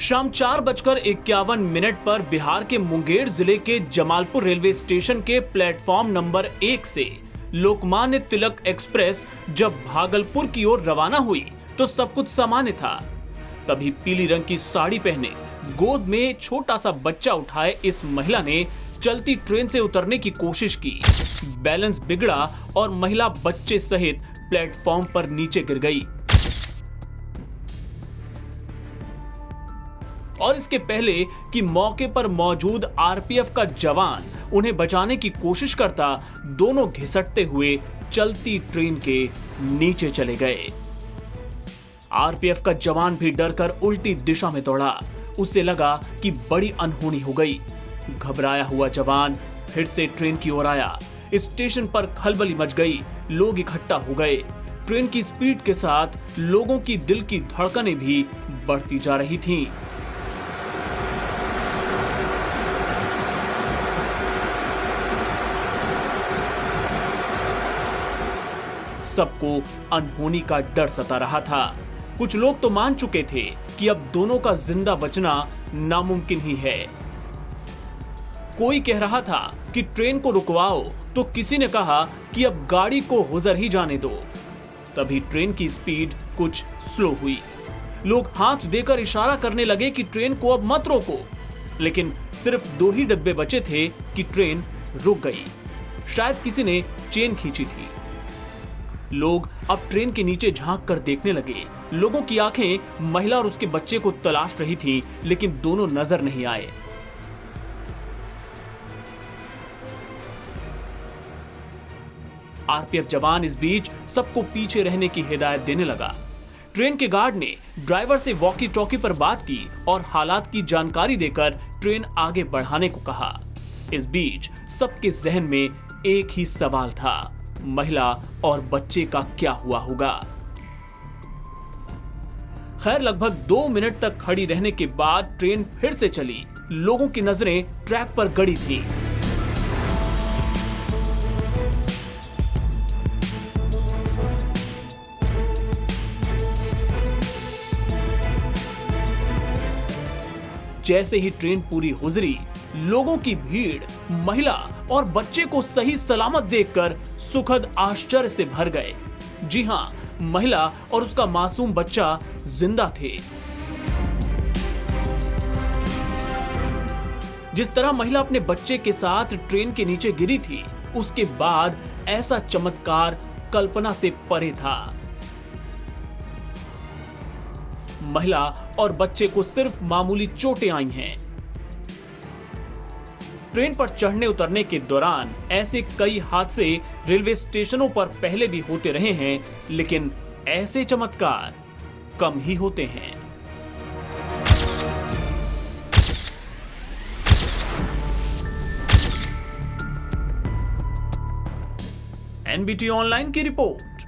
शाम 4:51 पर बिहार के मुंगेर जिले के जमालपुर रेलवे स्टेशन के प्लेटफॉर्म नंबर 1 से लोकमान्य तिलक एक्सप्रेस जब भागलपुर की ओर रवाना हुई तो सब कुछ सामान्य था। तभी पीली रंग की साड़ी पहने गोद में छोटा सा बच्चा उठाए इस महिला ने चलती ट्रेन से उतरने की कोशिश की। बैलेंस बिगड़ा और महिला बच्चे सहित प्लेटफॉर्म पर नीचे गिर गई। और इसके पहले कि मौके पर मौजूद आरपीएफ का जवान उन्हें बचाने की कोशिश करता, दोनों घिसटते हुए चलती ट्रेन के नीचे चले गए। आरपीएफ का जवान भी डरकर उल्टी दिशा में दौड़ा। उसे लगा कि बड़ी अनहोनी हो गई। घबराया हुआ जवान फिर से ट्रेन की ओर आया। स्टेशन पर खलबली मच गई। लोग इकट्ठा हो गए। ट्रेन की स्पीड के साथ लोगों की दिल की धड़कनें भी बढ़ती जा रही थीं। सबको अनहोनी का डर सता रहा था। कुछ लोग तो मान चुके थे कि अब दोनों का जिंदा बचना नामुमकिन ही है। कोई कह रहा था कि ट्रेन को रुकवाओ, तो किसी ने कहा कि अब गाड़ी को गुजर ही जाने दो। तभी ट्रेन की स्पीड कुछ स्लो हुई। लोग हाथ देकर इशारा करने लगे कि ट्रेन को अब मत रोको, लेकिन सिर्फ 2 ही डब्बे बचे थे कि ट्रेन रुक गई। शायद किसी ने चेन खींची थी। लोग अब ट्रेन के नीचे झांक कर देखने लगे। लोगों की आंखें महिला और उसके बच्चे को तलाश रही थीं, लेकिन दोनों नजर नहीं आए। आरपीएफ जवान इस बीच सबको पीछे रहने की हिदायत देने लगा। ट्रेन के गार्ड ने ड्राइवर से वॉकी टॉकी पर बात की और हालात की जानकारी देकर ट्रेन आगे बढ़ाने को कहा। इस बीच सबके जहन में एक ही सवाल था, महिला और बच्चे का क्या हुआ होगा। खैर, लगभग 2 मिनट तक खड़ी रहने के बाद ट्रेन फिर से चली। लोगों की नजरें ट्रैक पर गड़ी थी। जैसे ही ट्रेन पूरी गुजरी, लोगों की भीड़ महिला और बच्चे को सही सलामत देखकर सुखद आश्चर्य से भर गए। जी हां, महिला और उसका मासूम बच्चा जिंदा थे। जिस तरह महिला अपने बच्चे के साथ ट्रेन के नीचे गिरी थी, उसके बाद ऐसा चमत्कार कल्पना से परे था। महिला और बच्चे को सिर्फ मामूली चोटें आई हैं। ट्रेन पर चढ़ने उतरने के दौरान ऐसे कई हादसे रेलवे स्टेशनों पर पहले भी होते रहे हैं, लेकिन ऐसे चमत्कार कम ही होते हैं। एनबीटी ऑनलाइन की रिपोर्ट।